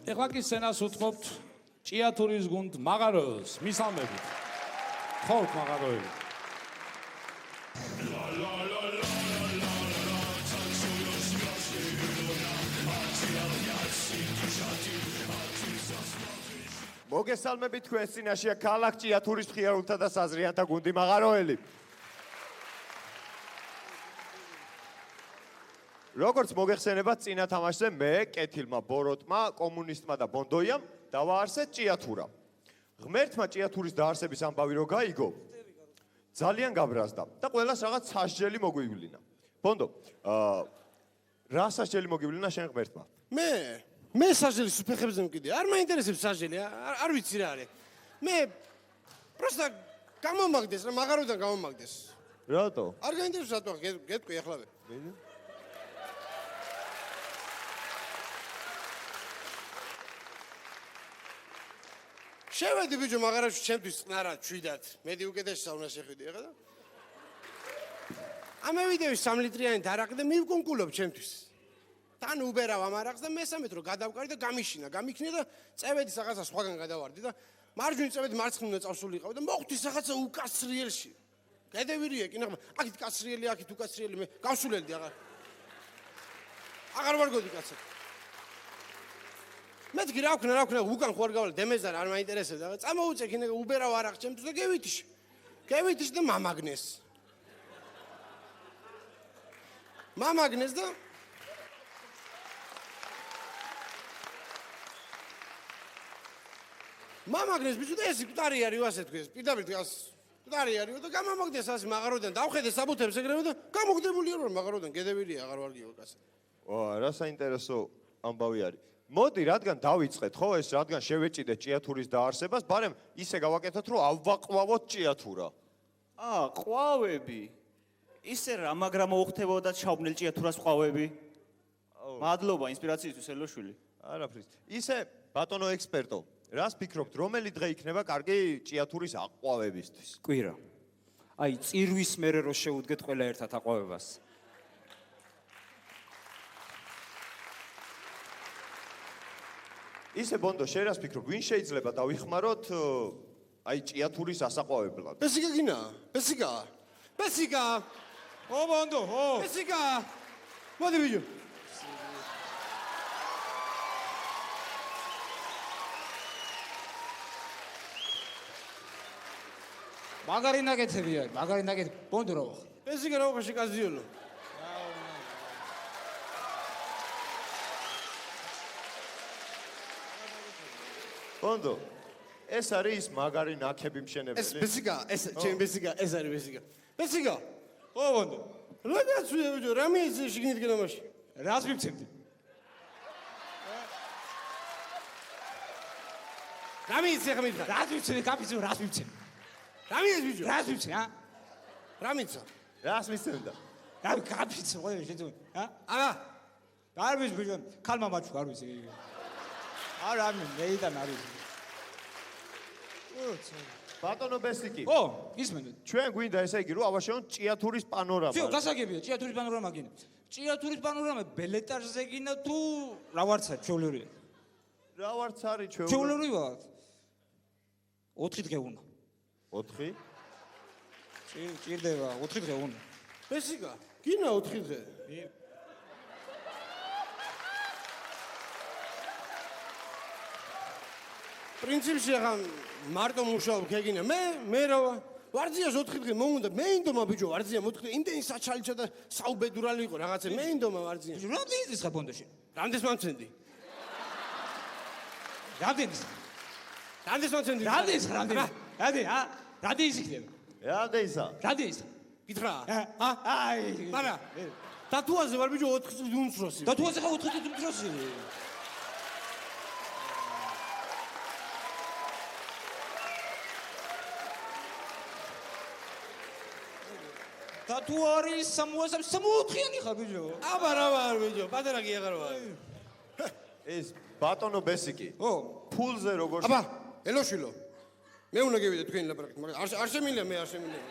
ეხლა კი სცენას უთმობთ ჭიათურის გუნდ მაღაროელს მისალმებით. ხოთ მაღაროელი. მოგესალმებით თქვენ წინაშეა ქალაქ ჭიათურის მხიარულთა და საზრიანთა გუნდი მაღაროელი. როგორც მოგეხსენებათ წინა თამაშზე მე, კეთილმა, ბოროტმა, კომუნისტმა და ბონდოიამ დავაარსეთ ჭიათურა. ღმერთმა ჭიათურის დაარსების ამბავი რო გაიგო, ძალიან გაბრაზდა და ყველას რაღაც სასჯელი მოგვივლინა. ბონდო, რა სასჯელი მოგვივლინა შენ ღმერთმა? მე სასჯელის ფეხებზე მკიდე. არ მაინტერესებს სასჯელი, არ ვიცი რა არის. მე პროსტა გამომაგდეს რა, მაღაროდან გამომაგდეს. რატო? არ გაინტერესებს რატო, გეტყვი ახლავე. შევედი ბიჭო მაღარაში ჩემთვის წნარად ჩვიდად. მედი უკეთეს საუნას შეხვიდი ახლა და ამევიდები 3 ლიტრიანი დარაყი და მივკონკულობ ჩემთვის. თან უბერავ ამ არახს და მესამეთ რო გადავკარი და გამიშინა, გამიქნია და წევედი რაღაცა სხვაგან გადავარდი და მარჯვნივ წევედი მარცხნივ წავსულიყავ და მოხვდი რაღაცა უკაცრიელში. გადევირია კინაღმა, აქეთ კაცრიელი, აქეთ უკაცრიელი, მე გავსულელდი აღარ ვარგოდი კაცად. მეთქი რა ვქნა, უკან ხوار გავალ დემეზარ არ მაინტერესებს და წამოუწე კინე უბერავ არახს ჩემთვის და გევითიში და მამაგნეს და მამაგნეს ბიჭო და ეს კუტარი არის ასე თქვენ პირდაპირ დგას კუტარი არის და გამამაგდეს ასე მაღაროდან დავხედე საბუთებს ეგრევე და გამოგდებული რომ მაღაროდან გედევირია აღარ ვარგიო კაცი. რა საინტერესო ამბავი არის. მოდი, რადგან დავიწყეთ, ხო, ეს რადგან შევეჭიდეთ ჭიათურის დაარსებას, ბარემ ისე გავაკეთოთ, რომ ავაყვავოთ ჭიათურა. ყვავები. ისე რა, მაგრამ მოუხდებოდა ჩავნილ ჭიათურას ყვავები. მადლობა ინსპირაციისთვის, ელოშვილი. არაფრის. ისე, ბატონო ექსპერტო, რას ფიქრობთ, რომელი დღე იქნება კარგი ჭიათურის აყვავებისთვის? კვირა. აი, წირვის მერე რო შეუდგეთ ყველა ერთად აყვავებას. ისე ბონდო, შენ რას ფიქრობ, ვინ შეიძლება დავიხმაროთ აი ჭიათურის ასაყვავებლად? ბესიკა გინა? ბესიკა. ო ბონდო, ო. ბესიკა. მოდი ბიჭო. მაგარი ნაკეთებია, ბონდო რა ვახ. ბესიკა რა ვახში კაზიოლო. ბონდო, ეს არის მაგარი ნაკები მშენებელი. ეს ბესიკა, ჩემი ბესიკა, ეს არის ბესიკა. ბესიკა. ო ბონდო. რა გაცვია ბიჭო, რა მიეცე შიგნით გენამაში? რას მივცემდი? რა მიეცე ხა მითხრა? რას მივცემდი, კაპიცო, რას მივცემდი? რა მიეცე ბიჭო? რას მივცემ, რა მიცა? რას მისცემდა? რა კაპიცო, ხო შეძო, არა. არ ვიცი ბიჭო, ქალმა მაჩვ არ ვიცი. არა, მეიდან არის. ბატონო ბესიკი. ო, ისმენთ. ჩვენ გვინდა ესე იგი რომ ავაშენოთ ჭიათურის პანორამა. всё, გასაგებია, ჭიათურის პანორამა გინდა. ჭიათურის პანორამა ბელეტაჟზე გინდა თუ რა ვარცა ჩვეულერია? რა ვარც არის ჩვეულერი? ჩვეულერი ვარ. 4 დღე უნდა. 4? ჭირდება 4 დღე უნდა. ბესიკა, გინა 4 დღე. პრინციპში ახლა მარტო მუშაობ ქეგინა მე რა ვარძიას 4 დღე მოუნდა მე ინდომა ბიჭო ვარძია 4 დღე იმდენი საჩალიჩა და საუბედურალი იყო რაღაცა მე ინდომა ვარძია რამდენი ის ხა ბონდოში რამდენს მამცენდი რამდენი მამცენდი რამდენი იქნება რამდენი გითხრა აი მარა დათუაზე ვარ ბიჭო 4 წლის უმცროსი დათუაზე ხა 4 წლის უმცროსი თუ არის 64-იანი ხარ ბიჭო? აბა რა ვარ ბიჭო, პატარაკი აღარ ვარ. ეს ბატონო ბესიკი. ფულზე როგორ აბა, ელოშილო. მე უნდა გევიდე თქვენი ლაპარაკით, მაგრამ არ შემიძლია მე არ შემიძლია.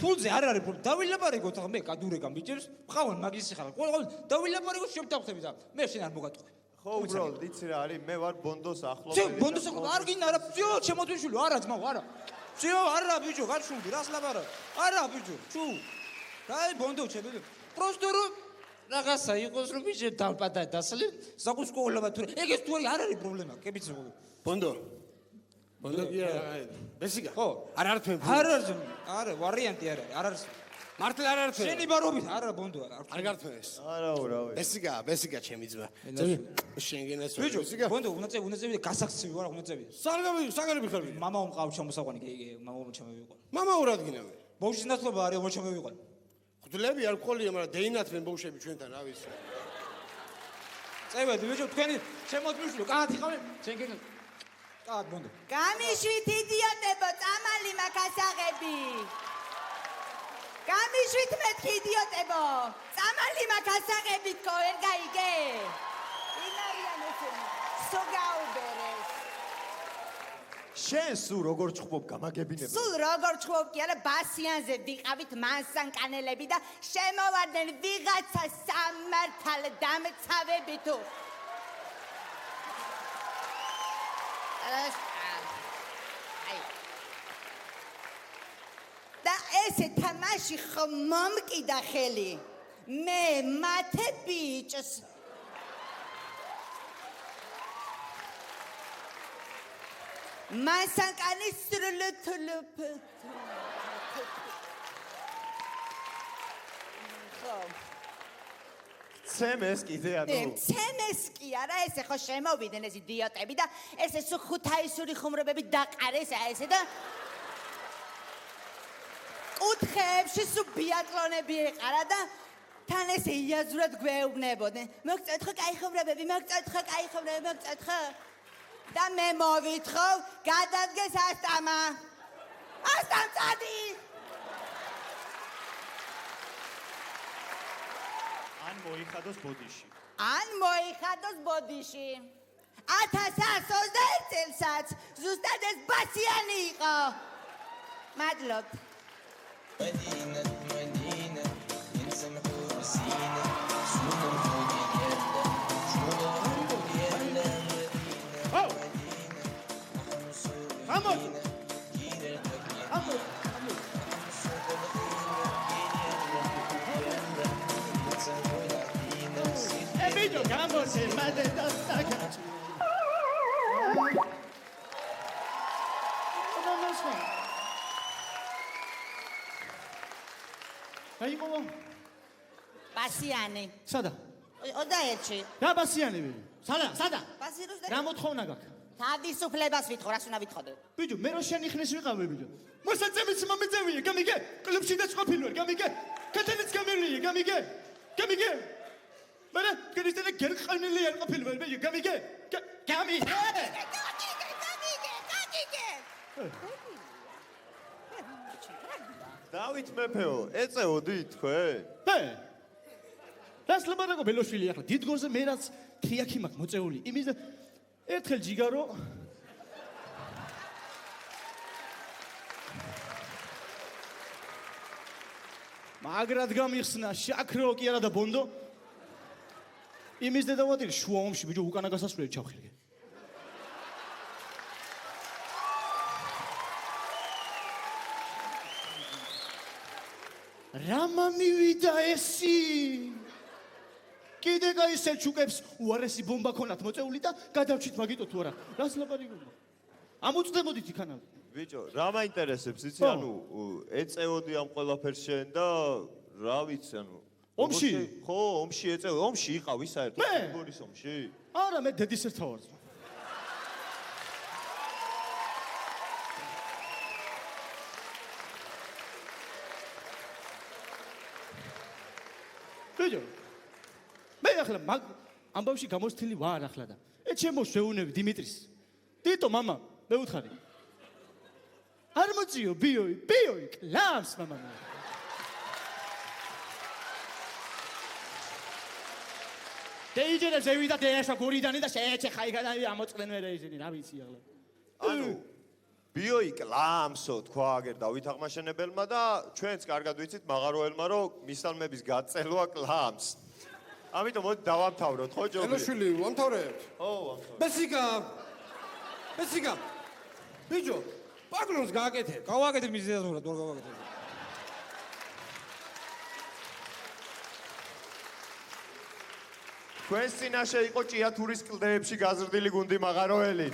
ფულზე არ არის პრობლემა. დავილაპარაკოთ ახლა მე გადურეგან ბიჭებს, მყავან მაგისი ხარ. ყოველ დავილაპარაკოთ შევტავხდები და მე შენ არ მოგატყვი. ხო უბრალოდ იცი რა არის მე ვარ ბონდოს ახლობელი. ძე ბონდოს ახლობ არ გინდა არა ძიო შემოთვიშვილო არა ძმაო არა. ძიო არა ბიჭო გაჩუმდი რას ლაპარაკ. არა ბიჭო ჩუ. დაი ბონდო ჩემი. просто რომ რაღაცა იყოს რომ ბიჭე დავპატა დასლი საკუთკოულობა თუ ეგ ეს თუ არ არის პრობლემა კი ბიჭო. ბონდო კი არა ბესიკა ხო არ არის თქვენ არ არის არა ვარიანტი არა არ არის მართლა არ არის თქვენ შენი ბარობით არა ბონდო არ გართვენ ეს არაო რავი. ბესიკა ჩემი ძმა შენგენას ბიჭო ბონდო უნდა წევი გასაქცევი ვარ უნდა წევი საგარები ხარ მამა უმყავს ჩამოსაყვანი კი მამა რომ ჩამოვიყვან მამა ურადგინა მე ბავშვის ნაცვლობა არის რომ ჩამოვიყვან ხუთლები არ ყოლია მაგრამ დეინათმენ ბავშვები ჩვენთან რა ვიცი წევედი ბიჭო თქვენი შემოთვიშვილო კაათი ხავე შენ გიგ კაათ ბონდო გამიშვით იდიოტებო წამალი მაგასაღები გამიშვით მეთქი იდიოტებო წამალი მაგასაღები თქო ვერ გაიგე ინარიან ესენი სოგაუბერეს შენ სულ როგორ ჩხუბობ გამაგებინებ. სულ როგორ ჩხუბობ კი არა ბასიანზე ვიყავით მანსანკანელები და შემოვარდნენ ვიღაცა სამართალ დამცავები თუ და ესე თამაში ხომ მომკიდა ხელი მე მათე ბიჭს მანსანკანის სრულთლუp ცემეს კიდე ანუ ცემეს კი არა ესე ხო შემოვიდნენ ეს იდიოტები და ესე სულ ხუთაისური ხუმრობები დაყარეს ესე და კუთხეებში სულ ბიატლონები ეყარა და თან ესე იაზურად გვეუბნებოდნენ მოგწევთ ხო კაი ხუმრობები მოგწევთ ხო კაი ხუმრობები მოგწევთ ხო და მე მოვითხოვ გადადგეს ასტამა ასტამწადი ან მოიხადოს ბოდიში. ან მოიხადოს ბოდიში 1121 წელსაც ზუსტად ეს ბასიანი იყო მადლობთ مدينة مدينة ينسم حور سينا شنو فوق يلا شنو فوق يلا مدينة مدينة نحن سوريين جيل الحكي აი ყო ბასიანი სადა 21-ში რა ბასიანები სადა ბასიროს რა მოთხოვნა გაქვს თავისუფლებას ვითხოვ რას უნდა ვითხოვდე ბიჭო მე რო შენ იხნის ვიყავე ბიჭო მოსაწევიც მომეწევია გამიგე კლუბში და ყოფილი ვარ გამიგე კეთილიც გამიგე გამიგე მარა კრისტინა გერყანილი არ ყოფილი ვარ ბიჭო გამიგე გამიგე დავით მეფეო ეწეოდი თქვენ მე რას ლაპარაკობ ბელოშვილი ახლა დიდგორზე მე რაც თიაქი მაქვს მოწეული იმის ერთხელ ჯიგარო მაგრად გამიხსნა შაქრო კი არა და ბონდო იმის დედავატირი შუა ომში ბიჭო უკანა გასასვლელი ჩავხილე რამა მივიდა ესი კიდე გაისელჩუკებს უარესი ბომბა ქონათ მოწეული და გადავჩით მაგიტო თუ არა რას ლაპარაკობ ამოწდებოდით იქანა ბიჭო რა მაინტერესებს იცი ხო. ანუ ეწეოდი ამ ყველაფერს შენ და რა ვიცი ანუ ომში? ხო ომში ეწეოდი ომში იყავი საერთოდ მე? გორის ომში არა მე დედის ერთა ვარ ბიჭო მე ახლა მაგ ამბავში გამოსთილი ვარ ახლა და ჩემო შეუნები დიმიტრის დიტო მამა მე უთხარი არ მოწიო ბიოი კლავს მამა დეიჯერებს ევიდა დეაშა გორიდანი და შეეჩე ხაი გადა ამოწყდნენ მე ისინი რა ვიცი ახლა ანუ ბიოიკლამსო თქვა აგერ დავით აღმაშენებელმა და ჩვენც კარგად ვიცით მაღაროელმა რომ მისალმების გაწელვა კლამს. ამიტომ მოდი დავამთავროთ ხო ჯობია? ელოშვილი, ვამთავრებთ. ო, ვამთავრებთ. ბესიკა. ბიჭო, პაგლონს გააკეთე. გავაკეთებ მიზეზურად, ვერ გავაკეთებ. ჩვენს წინაშე იყო ჭიათურის კლდეებში გაზრდილი გუნდი მაღაროელი.